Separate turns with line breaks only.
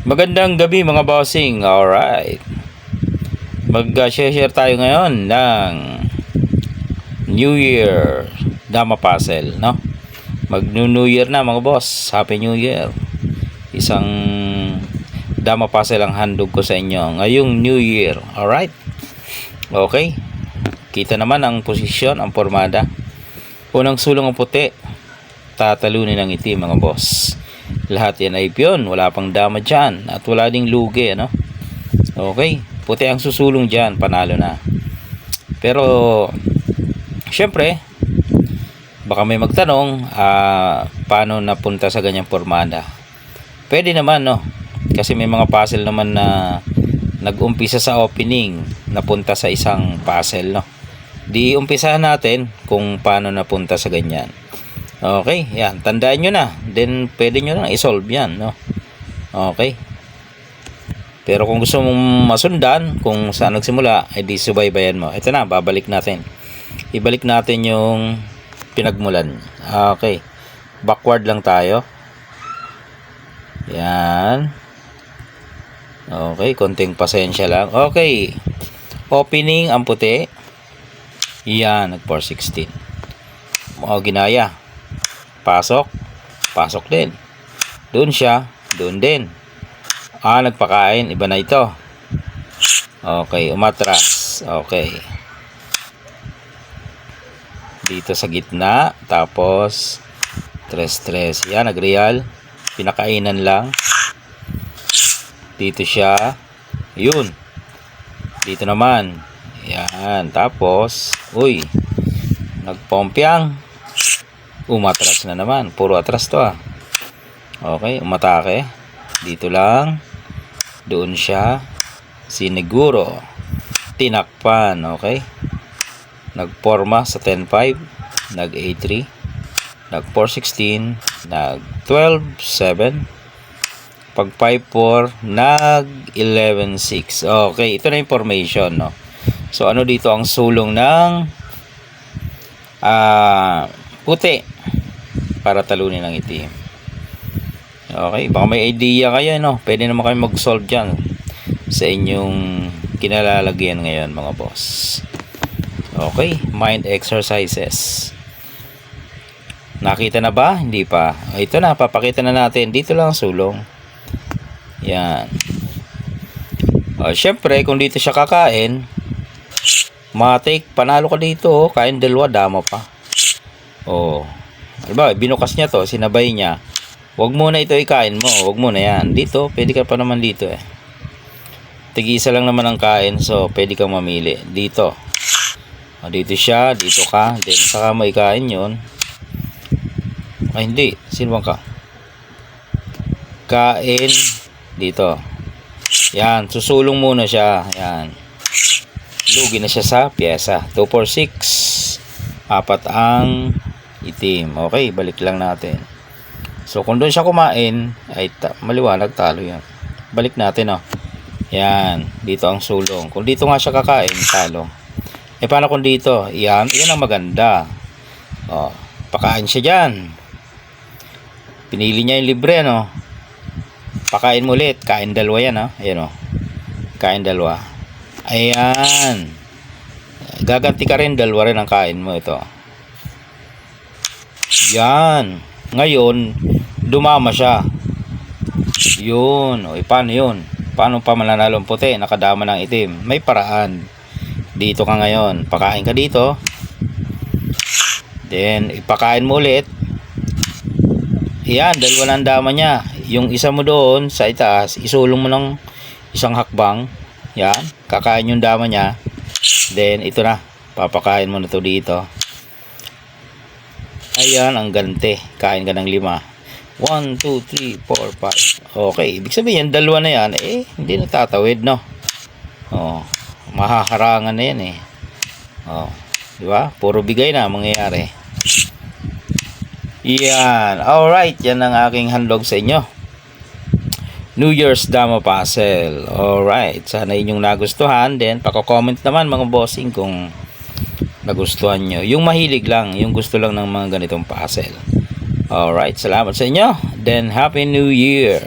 Magandang gabi mga bossing. Alright. Mag-share tayo ngayon ng New Year Dama Puzzle, no? Mag-New Year na mga boss. Happy New Year. Isang Dama Puzzle ang handog ko sa inyo ngayong New Year. Alright. Okay. Kita naman ang posisyon, ang formada. Unang sulong ang puti. Tatalunin ang itim mga boss. Lahat yan ay piyon, wala pang dama dyan at wala ding lugi, ano? Okay, puti ang susulong dyan, panalo na. Pero syempre baka may magtanong, paano napunta sa ganyang formada? Pwede naman, no? Kasi may mga puzzle naman na nag-umpisa sa opening, napunta sa isang puzzle, no? Di umpisahan natin kung paano napunta sa ganyan. Okay, yan, tandaan nyo na. Then pwede nyo na i-solve yan, no? Okay. Pero kung gusto mong masundan kung saan nagsimula, ay di subaybayan mo. Ito na, babalik natin. Ibalik natin yung pinagmulan. Okay. Backward lang tayo. Yan. Okay, konting pasensya lang. Okay. Opening ang puti. Yan, nag 416. O, ginaya. Pasok, pasok din. Doon siya, doon din. Nagpakain, iba na ito. Okay, umatras. Okay. Dito sa gitna, tapos tres. Yan, nagreal. Pinakainan lang. Dito siya. Yun. Dito naman. Yan, tapos, uy, nagpompiang. Umatras na naman. Puro atras to Okay, umatake. Dito lang. Doon siya. Siniguro. Tinakpan. Okay. Nagporma sa 10-5. Nag A3. Nag 4-16. Nag 12-7. Pag 5-4. Nag 11-6. Okay, ito na yung formation, no? So, ano dito ang sulong ng puti para talunin ang itim. Okay, baka may idea kayo, no? Pwede naman kayo mag-solve dyan sa inyong kinalalagyan ngayon mga boss. Okay, mind exercises. Nakita na ba? Hindi pa. Ito na, papakita na natin. Dito lang ang sulong. Yan. Syempre, kung dito siya kakain, matik, panalo ka dito. Kain dalawa, dama pa. Diba, binukas niya to, sinabay niya. Huwag muna ito ikain mo, huwag muna yan. Dito, pwede ka pa naman dito Tig-isa lang naman ang kain, so pwede kang mamili. Dito. Dito siya, dito ka. Then, saka mo ikain yun. Hindi. Sino bang ka? Kain. Dito. Yan, susulong muna siya. Yan. Lugi na siya sa pyesa. 2, 4, 6. 4 ang itim. Okay, balik lang natin. So, kung doon siya kumain, ay maliwanag, talo yan. Balik natin, Yan, dito ang sulong. Kung dito nga siya kakain, talo. Paano kung dito? Yan ang maganda. Pakain siya dyan. Pinili niya yung libre, Pakain mo ulit. Kain dalawa yan, Ayan, Kain dalawa. Ayan. Gaganti ka rin, dalawa rin ang kain mo ito. Yan. Ngayon, dumama siya. Yun. Paano yun? Paano pa mananalo ang puti? Nakadama ng itim. May paraan. Dito ka ngayon. Pakain ka dito. Then, ipakain mo ulit. Yan. Dalawa na ang dama niya. Yung isa mo doon sa itaas, isulong mo ng isang hakbang. Yan. Kakain yung dama niya. Then, ito na. Papakain mo na to dito. Ayan, ang ganti. Kain ka ng 5. 1, 2, 3, 4, 5. Okay, ibig sabihin, dalawa na yan, hindi natatawid, no? Mahaharangan na yan, diba? Puro bigay na mangyayari. Yan. Alright, yan ang aking handog sa inyo. New Year's Dama Puzzle. Alright, sana inyong nagustuhan. Then, pako-comment naman mga bossing kung nagustuhan nyo. Yung mahilig lang, yung gusto lang ng mga ganitong puzzle. Alright, salamat sa inyo. Then, Happy New Year!